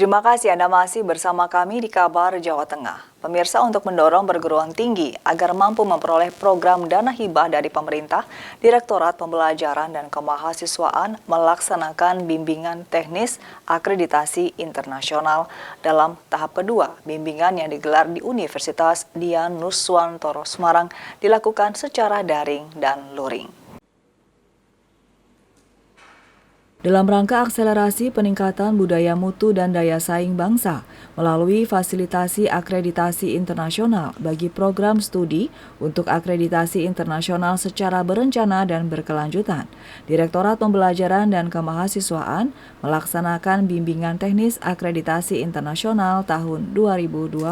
Terima kasih Anda masih bersama kami di Kabar Jawa Tengah. Pemirsa, untuk mendorong perguruan tinggi agar mampu memperoleh program dana hibah dari pemerintah, Direktorat Pembelajaran dan Kemahasiswaan melaksanakan bimbingan teknis akreditasi internasional dalam tahap kedua. Bimbingan yang digelar di Universitas Dian Nuswantoro Semarang dilakukan secara daring dan luring. Dalam rangka akselerasi peningkatan budaya mutu dan daya saing bangsa melalui fasilitasi akreditasi internasional bagi program studi untuk akreditasi internasional secara berencana dan berkelanjutan, Direktorat Pembelajaran dan Kemahasiswaan melaksanakan bimbingan teknis akreditasi internasional tahun 2021.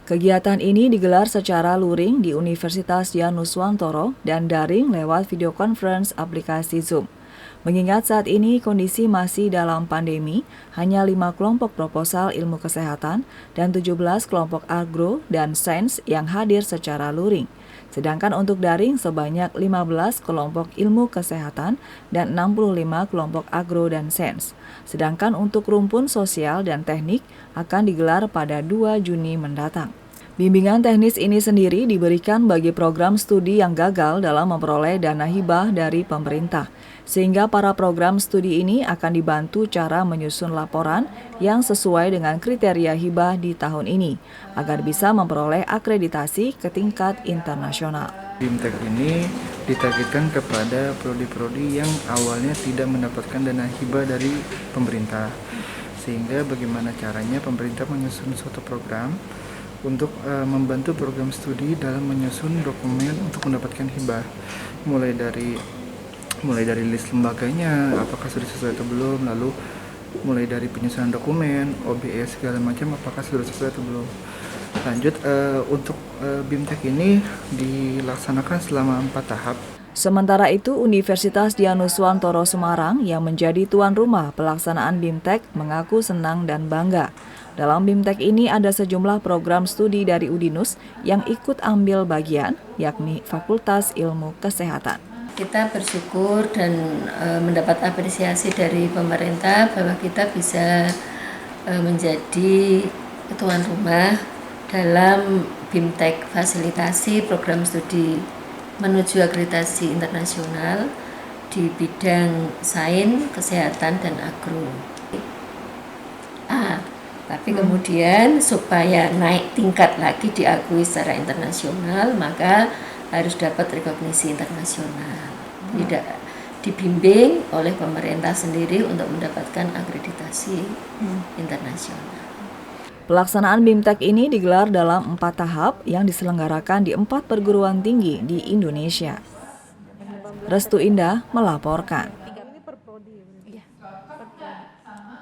Kegiatan ini digelar secara luring di Universitas Dian Nuswantoro dan daring lewat video conference aplikasi Zoom. Mengingat saat ini kondisi masih dalam pandemi, hanya 5 kelompok proposal ilmu kesehatan dan 17 kelompok agro dan sains yang hadir secara luring. Sedangkan untuk daring sebanyak 15 kelompok ilmu kesehatan dan 65 kelompok agro dan sains. Sedangkan untuk rumpun sosial dan teknik akan digelar pada 2 Juni mendatang. Bimbingan teknis ini sendiri diberikan bagi program studi yang gagal dalam memperoleh dana hibah dari pemerintah, sehingga para program studi ini akan dibantu cara menyusun laporan yang sesuai dengan kriteria hibah di tahun ini, agar bisa memperoleh akreditasi ke tingkat internasional. BIMTEK ini ditargetkan kepada prodi-prodi yang awalnya tidak mendapatkan dana hibah dari pemerintah, sehingga bagaimana caranya pemerintah menyusun suatu program untuk membantu program studi dalam menyusun dokumen untuk mendapatkan hibah, mulai dari list lembaganya, apakah sudah sesuai atau belum, lalu mulai dari penyusunan dokumen, OBS segala macam, apakah sudah sesuai atau belum. Lanjut, untuk BIMTEK ini dilaksanakan selama 4 tahap. Sementara itu, Universitas Dian Nuswantoro Semarang yang menjadi tuan rumah pelaksanaan BIMTEK mengaku senang dan bangga. Dalam BIMTEK ini ada sejumlah program studi dari Udinus yang ikut ambil bagian, yakni Fakultas Ilmu Kesehatan. Kita bersyukur dan mendapat apresiasi dari pemerintah bahwa kita bisa menjadi tuan rumah dalam BIMTEK fasilitasi program studi menuju akreditasi internasional di bidang sains, kesehatan, dan agro. Tapi kemudian supaya naik tingkat lagi diakui secara internasional, maka harus dapat rekognisi internasional. Tidak dibimbing oleh pemerintah sendiri untuk mendapatkan akreditasi internasional. Pelaksanaan BIMTEK ini digelar dalam 4 tahap yang diselenggarakan di 4 perguruan tinggi di Indonesia. Restu Indah melaporkan.